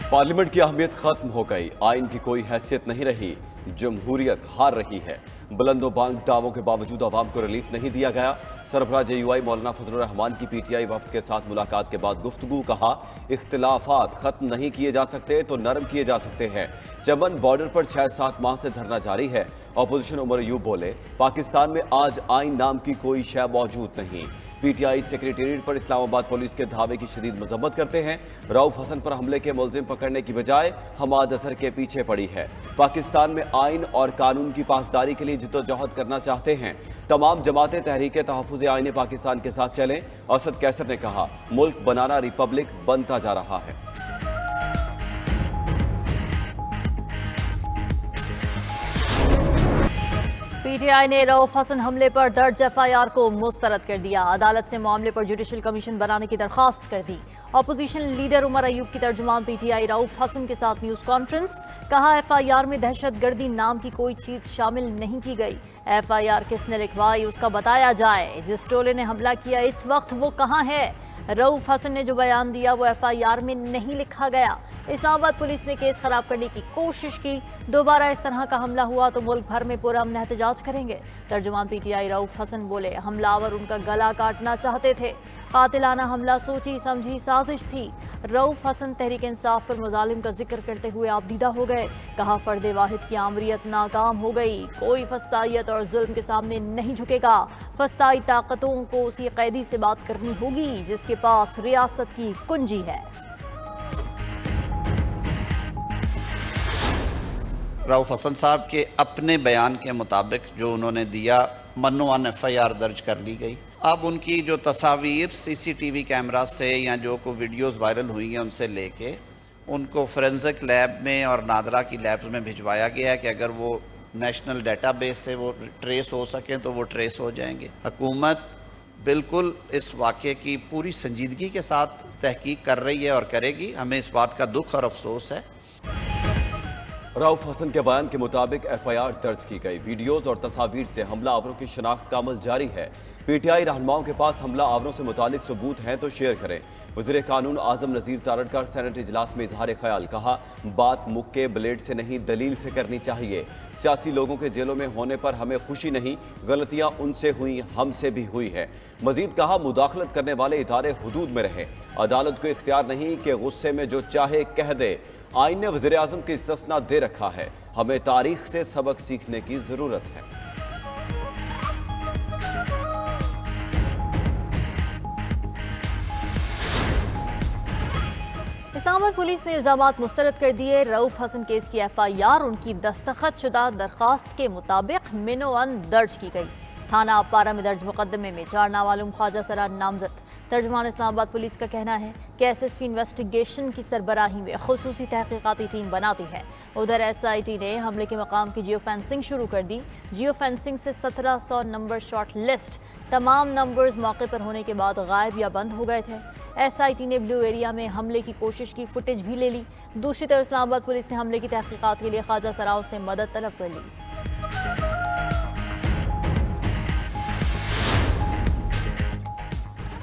Parliament की अहमियत खत्म हो गई, आइन की कोई हैसियत नहीं रही, जमहूरियत हार रही है। बुलंदो बांग दावों के बावजूद अवाम को रिलीफ नहीं दिया गया। सरबराह JUI मौलाना फजलुर रहमान की PTI वफ्द के साथ मुलाकात के बाद गुफ्तगू, कहा इख्तिलाफात खत्म नहीं किए जा सकते तो नरम किए जा सकते हैं। चमन बॉर्डर पर 6-7 माह से धरना जारी है। अपोजिशन उमर अयूब बोले, पाकिस्तान में आज आइन नाम की कोई शय मौजूद नहीं। PTI सेक्रेटेरिएट पर इस्लामाबाद पुलिस के धावे की शदीद मजम्मत करते हैं। रऊफ हसन पर हमले के मुलजिम पकड़ने की बजाय हमाद अजहर के पीछे पड़ी है। पाकिस्तान में आइन और कानून की पासदारी के लिए जिद्दोजहद करना चाहते हैं। तमाम जमातें तहरीक तहफ़्फ़ुज़ आइन पाकिस्तान के साथ चलें। असद कैसर ने कहा, मुल्क बनाना रिपब्लिक बनता जा रहा है। PTI ने रऊफ हसन हमले पर दर्ज FIR को मुस्तरद कर दिया। अदालत से मामले पर जुडिशल कमीशन बनाने की दरख्वास्त कर दी। अपोजिशन लीडर उमर अयूब की तर्जुमान PTI रऊफ हसन के साथ न्यूज़ कॉन्फ्रेंस, कहा FIR में दहशतगर्दी नाम की कोई चीज़ शामिल नहीं की गई। FIR किसने लिखवाई उसका बताया जाए। जिस टोले ने हमला किया इस वक्त वो कहाँ है? रऊफ हसन ने जो बयान दिया वो FIR में नहीं लिखा गया। इस्लामाबाद पुलिस ने केस खराब करने की कोशिश की। दोबारा इस तरह का हमला हुआ तो मुल्क भर में पुरअमन एहतजाज करेंगे। तर्जुमान PTI रऊफ हसन बोले, हमलावर उनका गला काटना चाहते थे। कातिलाना हमला सोची समझी साजिश थी। रऊफ हसन तहरीक इंसाफ पर मुजालिम का जिक्र करते हुए आपदीदा हो गए। कहा, फर्द वाहिद की आमरीत नाकाम हो गई। कोई फस्तायत और जुल्म के सामने नहीं झुकेगा। फस्ताई ताकतों को उसी कैदी से बात करनी होगी जिसके पास रियासत की कुंजी है। रऊफ हसन साहब के अपने बयान के मुताबिक जो उन्होंने दिया, मन्नूआन FIR दर्ज कर ली गई। अब उनकी जो तस्वीर CCTV कैमरा से या जो को वीडियोस वायरल हुई हैं उनसे लेके उनको फोरेंसिक लैब में और नादरा की लैब्स में भिजवाया गया है कि अगर वो नेशनल डेटाबेस से वो ट्रेस हो सकें तो वो ट्रेस हो जाएंगे। हुकूमत बिल्कुल इस वाक़े की पूरी संजीदगी के साथ तहकीक कर रही है और करेगी। हमें इस बात का दुख और अफसोस है। रऊफ हसन के बयान के मुताबिक FIR दर्ज की गई। वीडियोज और तस्वीर से हमला आवरों की शनाख्त का अमल जारी है। PTI रहनुमाओं के पास हमला आवरों से मुतालिक सबूत हैं तो शेयर करें। वज़ीर कानून आज़म नज़ीर तारड़कर सेनेट इजलास में इजहार ख्याल, कहा बात मुक्के ब्लेड से नहीं दलील से करनी चाहिए। सियासी लोगों के जेलों में होने पर हमें खुशी नहीं, गलतियां उनसे हुई, हमसे भी हुई है। मजीद कहा, मुदाखलत करने वाले इदारे हुदूद में रहे। अदालत को इख्तियार नहीं कि गुस्से में जो चाहे कह दे। आइन ने वज़ीर आज़म की इस्तिस्ना दे रखा है। हमें तारीख से सबक सीखने की ज़रूरत है। इस्लामाबाद पुलिस ने इल्जामात मुस्तरद कर दिए। रऊफ हसन केस की FIR उनकी दस्तखत शुदा दरख्वास्त के मुताबिक मिनोअन दर्ज की गई। थाना अपारा में दर्ज मुकदमे में 4 नामालूम ख्वाजा सरार नामजद। तर्जुमान इस्लामाबाद पुलिस का कहना है कि SSP इन्वेस्टिगेशन की सरबराही में खुसूसी तहकीकाती टीम बनाती है। उधर SIT ने हमले के मकाम की जियो फेंसिंग शुरू कर दी। जियो फेंसिंग से 1700 नंबर शॉर्ट लिस्ट, तमाम नंबर्स मौके पर होने के बाद गायब या बंद हो गए थे। SIT ने ब्लू एरिया में हमले की कोशिश की फुटेज भी ले ली। दूसरी तरफ इस्लामाबाद पुलिस ने हमले की तहकीकात के लिए ख्वाजा सराओं से मदद तलब कर ली।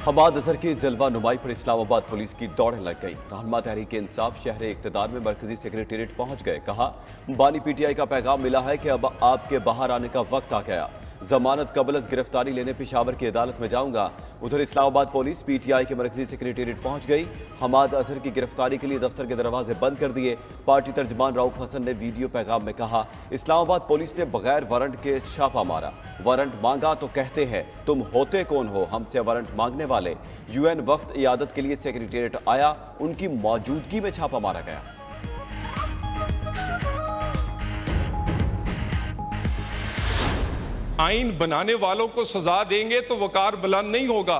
हमाद अजहर की जलवा नुमाई पर इस्लामाबाद पुलिस की दौड़ लग गई। रहनुमा तहरीक इंसाफ शहर इक़्तिदार में मरकजी सेक्रेटेरिएट पहुंच गए। कहा, बानी PTI का पैगाम मिला है कि अब आपके बाहर आने का वक्त आ गया। जमानत कबल गिरफ्तारी लेने पेशावर की अदालत में जाऊंगा। उधर इस्लामाबाद पुलिस PTI के मरकजी सेक्रेटेरिएट पहुंच गई। हमाद अजहर की गिरफ्तारी के लिए दफ्तर के दरवाजे बंद कर दिए। पार्टी तर्जमान रऊफ हसन ने वीडियो पैगाम में कहा, इस्लामाबाद पुलिस ने बगैर वारंट के छापा मारा। वारंट मांगा तो कहते हैं तुम होते कौन हो हमसे वारंट मांगने वाले। UN वफ्द इयादत के लिए सेक्रेटेरिएट आया, उनकी मौजूदगी में छापा मारा गया। आइन बनाने वालों को सजा देंगे तो वकार बुलंद नहीं होगा।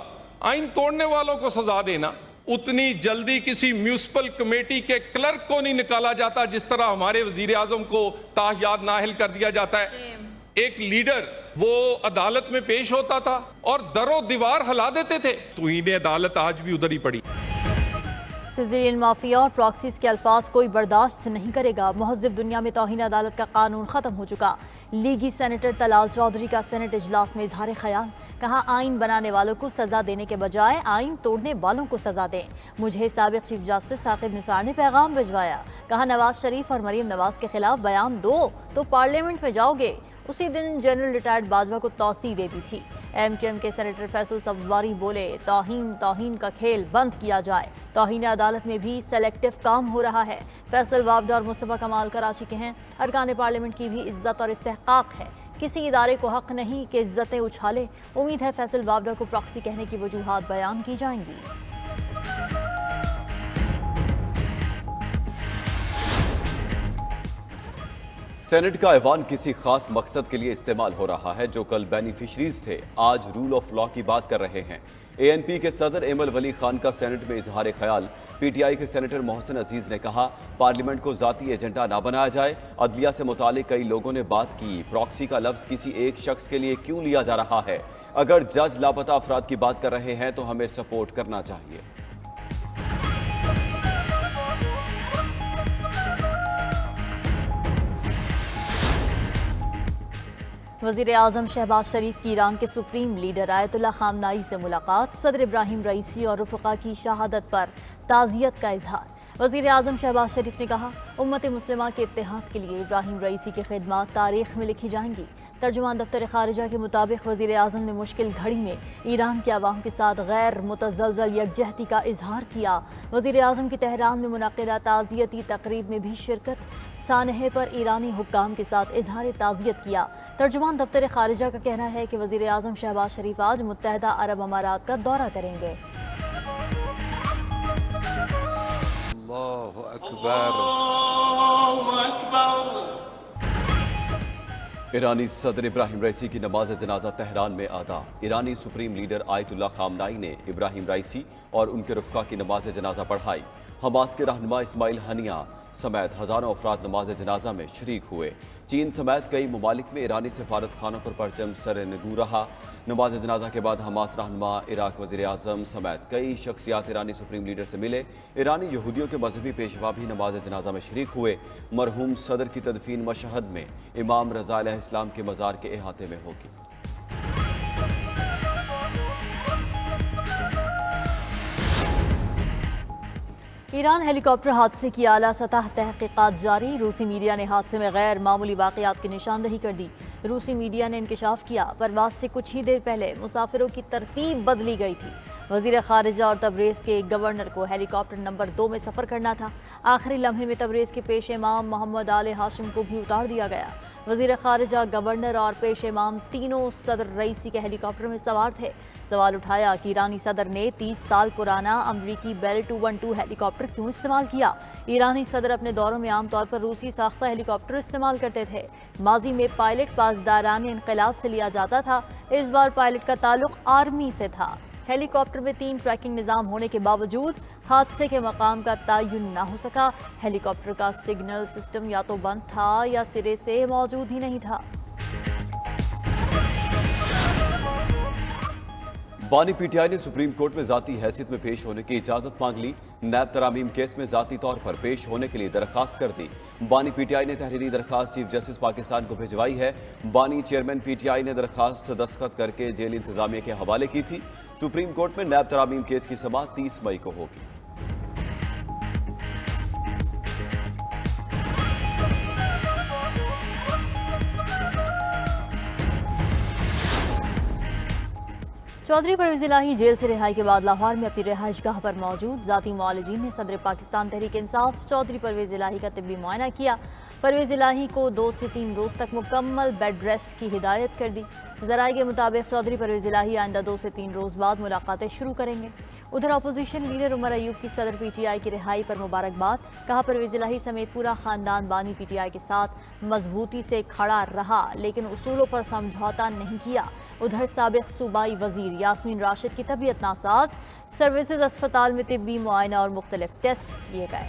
आइन तोड़ने वालों को सजा देना, उतनी जल्दी किसी म्यूनिसिपल कमेटी के क्लर्क को नहीं निकाला जाता जिस तरह हमारे वजीर आजम को ताहियात नाहिल कर दिया जाता है। एक लीडर वो अदालत में पेश होता था और दरो दीवार हिला देते थे, तो इन्हें अदालत आज भी उधर ही पड़ी। सिज़िलियन माफिया और प्रॉक्सीज के अल्फाज कोई बर्दाश्त नहीं करेगा। महज़िब दुनिया में तौहीन अदालत का कानून खत्म हो चुका। लीगी सेनेटर तलाल चौधरी का सेनेट इजलास में इजहार ख्याल, کہا آئین بنانے والوں کو سزا دینے کے بجائے آئین توڑنے والوں کو سزا دیں۔ مجھے سابق چیف جسٹس ثاقب نثار نے پیغام بھجوایا، کہا نواز شریف اور مریم نواز کے خلاف بیان دو تو پارلیمنٹ میں جاؤ گے۔ اسی دن جنرل ریٹائرڈ باجوہ کو توسیع دے دی تھی۔ ایم کیو ایم کے سینیٹر فیصل صفواری بولے توہین کا کھیل بند کیا جائے، توہین عدالت میں بھی سلیکٹو کام ہو رہا ہے۔ فیصل وابڈا اور مصطفیٰ کمال کراچی کے ہیں۔ ارکان پارلیمنٹ کی بھی عزت اور استحقاق ہے، کسی ادارے کو حق نہیں کہ عزتیں اچھالے۔ امید ہے فیصل وابڈا کو پراکسی کہنے کی وجوہات بیان کی جائیں گی۔ سینٹ کا ایوان کسی خاص مقصد کے لیے استعمال ہو رہا ہے، جو کل بینیفیشریز تھے آج رول آف لا کی بات کر رہے ہیں۔ اے این پی کے صدر ایمل ولی خان کا سینٹ میں اظہار خیال۔ پی ٹی آئی کے سینیٹر محسن عزیز نے کہا پارلیمنٹ کو ذاتی ایجنڈا نہ بنایا جائے۔ عدلیہ سے متعلق کئی لوگوں نے بات کی، پراکسی کا لفظ کسی ایک شخص کے لیے کیوں لیا جا رہا ہے؟ اگر جج لاپتہ افراد کی بات کر رہے ہیں تو ہمیں سپورٹ کرنا چاہیے۔ وزیر اعظم شہباز شریف کی ایران کے سپریم لیڈر آیت اللہ خامنائی سے ملاقات، صدر ابراہیم رئیسی اور رفقا کی شہادت پر تعزیت کا اظہار۔ وزیر اعظم شہباز شریف نے کہا امت مسلمہ کے اتحاد کے لیے ابراہیم رئیسی کی خدمات تاریخ میں لکھی جائیں گی۔ ترجمان دفتر خارجہ کے مطابق وزیر اعظم نے مشکل گھڑی میں ایران کے عوام کے ساتھ غیر متزلزل یکجہتی کا اظہار کیا۔ وزیر اعظم کی تہران میں منعقدہ تعزیتی تقریب میں بھی شرکت، سانحے پر ایرانی حکام کے ساتھ اظہار تعزیت کیا۔ ترجمان دفتر خارجہ کا کہنا ہے کہ وزیر اعظم شہباز شریف آج متحدہ عرب امارات کا دورہ کریں گے۔ اللہ اکبر۔ ایرانی صدر ابراہیم رئیسی کی نماز جنازہ تہران میں ادا۔ ایرانی سپریم لیڈر آیت اللہ خامنائی نے ابراہیم رئیسی اور ان کے رفقا کی نماز جنازہ پڑھائی۔ حماس کے رہنما اسماعیل ہنیہ سمیت ہزاروں افراد نماز جنازہ میں شریک ہوئے۔ چین سمیت کئی ممالک میں ایرانی سفارت خانوں پر پرچم سر نگو رہا۔ نماز جنازہ کے بعد حماس رہنما، عراق وزیر اعظم سمیت کئی شخصیات ایرانی سپریم لیڈر سے ملے۔ ایرانی یہودیوں کے مذہبی پیشوا بھی نماز جنازہ میں شریک ہوئے۔ مرحوم صدر کی تدفین مشہد میں امام رضا علیہ السلام کے مزار کے احاطے میں ہوگی۔ ایران ہیلی کاپٹر حادثے کی اعلیٰ سطح تحقیقات جاری۔ روسی میڈیا نے حادثے میں غیر معمولی واقعات کی نشاندہی کر دی۔ روسی میڈیا نے انکشاف کیا پرواز سے کچھ ہی دیر پہلے مسافروں کی ترتیب بدلی گئی تھی۔ وزیر خارجہ اور تبریز کے گورنر کو ہیلی کاپٹر نمبر 2 میں سفر کرنا تھا۔ آخری لمحے میں تبریز کے پیش امام محمد آل ہاشم کو بھی اتار دیا گیا۔ وزیر خارجہ، گورنر اور پیش امام تینوں صدر رئیسی کے ہیلی کاپٹر میں سوار تھے۔ سوال اٹھایا کہ ایرانی صدر نے 30 سال پرانا امریکی بیل 212 ہیلی کاپٹر کیوں استعمال کیا؟ ایرانی صدر اپنے دوروں میں عام طور پر روسی ساختہ ہیلی کاپٹر استعمال کرتے تھے۔ ماضی میں پائلٹ پاسداران انقلاب سے لیا جاتا تھا، اس بار پائلٹ کا تعلق آرمی سے تھا۔ ہیلی کاپٹر میں 3 ٹریکنگ نظام ہونے کے باوجود حادثے کے مقام کا تعین نہ ہو سکا۔ ہیلی کاپٹر کا سگنل سسٹم یا تو بند تھا یا سرے سے موجود ہی نہیں تھا۔ بانی پی ٹی آئی نے سپریم کورٹ میں ذاتی حیثیت میں پیش ہونے کی اجازت مانگ لی۔ نیب ترامیم کیس میں ذاتی طور پر پیش ہونے کے لیے درخواست کر دی۔ بانی پی ٹی آئی نے تحریری درخواست چیف جسٹس پاکستان کو بھجوائی ہے۔ بانی چیئرمین پی ٹی آئی نے درخواست دستخط کر کے جیل انتظامیہ کے حوالے کی تھی۔ سپریم کورٹ میں نیب ترامیم کیس کی سماعت 30 مئی کو ہوگی۔ چودھری پرویز الہی جیل سے رہائی کے بعد لاہور میں اپنی رہائش گاہ پر موجود۔ ذاتی معالجین نے صدر پاکستان تحریک انصاف چودھری پرویز الہی کا طبی معائنہ کیا۔ پرویز الہی کو 2 سے 3 روز تک مکمل بیڈ ریسٹ کی ہدایت کر دی۔ ذرائع کے مطابق چودھری پرویز الہی آئندہ 2 سے 3 روز بعد ملاقاتیں شروع کریں گے۔ ادھر اپوزیشن لیڈر عمر ایوب کی صدر پی ٹی آئی کی رہائی پر مبارکباد۔ کہا پرویز الہی سمیت پورا خاندان بانی پی ٹی آئی کے ساتھ مضبوطی سے کھڑا رہا لیکن اصولوں پر سمجھوتا نہیں کیا۔ ادھر سابق صوبائی وزیر یاسمین راشد کی طبیعت ناساز، سروسز اسپتال میں طبی معائنہ اور مختلف ٹیسٹ کیے گئے۔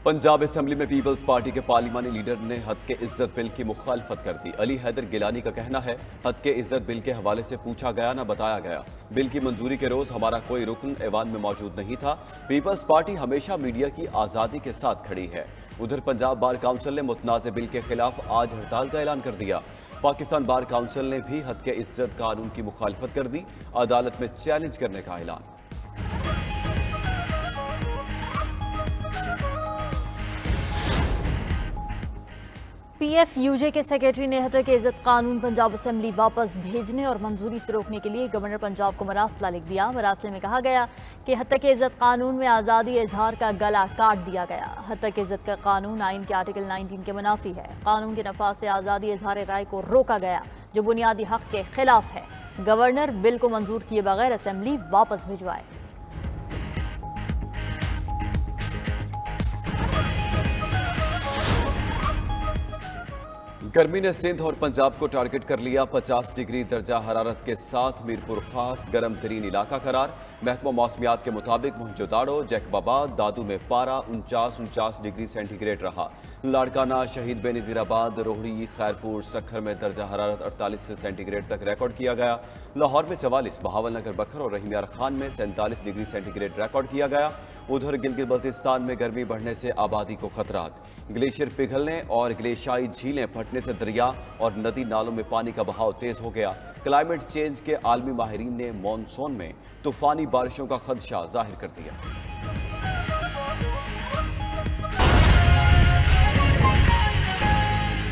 पंजाब असेंबली में पीपल्स पार्टी के पार्लिमानी लीडर ने हद के इज्जत बिल की मुखालफत कर दी। अली हैदर गिलानी का कहना है, हद के इज्जत बिल के हवाले से पूछा गया न बताया गया। बिल की मंजूरी के रोज हमारा कोई रुकन ऐवान में मौजूद नहीं था। पीपल्स पार्टी हमेशा मीडिया की आज़ादी के साथ खड़ी है। उधर पंजाब बार काउंसिल ने मुतनाज़ बिल के खिलाफ आज हड़ताल का ऐलान कर दिया। पाकिस्तान बार काउंसिल ने भी हद के इज्जत कानून की मुखालफत कर दी। अदालत में चैलेंज करने का ऐलान। PFUJ के सेक्रेटरी ने हद के इज्जत कानून पंजाब असेंबली वापस भेजने और मंजूरी से रोकने के लिए गवर्नर पंजाब को मरासला लिख दिया। मरासले में कहा गया कि हद के इज्जत कानून में आज़ादी इजहार का गला काट दिया गया। हद के इज्जत का कानून आइन के आर्टिकल 19 के मुनाफी है। कानून के नफाज से आज़ादी इजहार राय को रोका गया, जो बुनियादी हक के खिलाफ है। गवर्नर बिल को मंजूर किए बगैर असेंबली वापस भिजवाए। गर्मी ने सिंध और पंजाब को टारगेट कर लिया। 50 डिग्री दर्जा हरारत के साथ मीरपुर खास गर्म तरीन इलाका करार। महकमा मौसमियात के मुताबिक मोहनजोदाड़ो, जैकबाबाद, दादू में पारा 49 डिग्री सेंटीग्रेड रहा। लाड़काना, शहीद बेनज़ीराबाद, रोहड़ी, खैरपुर, सखर में दर्जा हरारत 48 सेंटीग्रेड तक रिकॉर्ड किया गया। लाहौर में 44, बहावलनगर, बखर और रहीम यार खान में 47 डिग्री सेंटीग्रेड रिकॉर्ड किया गया। उधर गिलगित बल्तिस्तान में गर्मी बढ़ने से आबादी को खतरात। ग्लेशियर पिघलने और ग्लेशियाई झीलें फटने से दरिया और नदी नालों में पानी का बहाव तेज हो गया। क्लाइमेट चेंज के आलमी माहिरीन ने मॉनसून में तूफानी बारिशों का खदशा जाहिर कर दिया।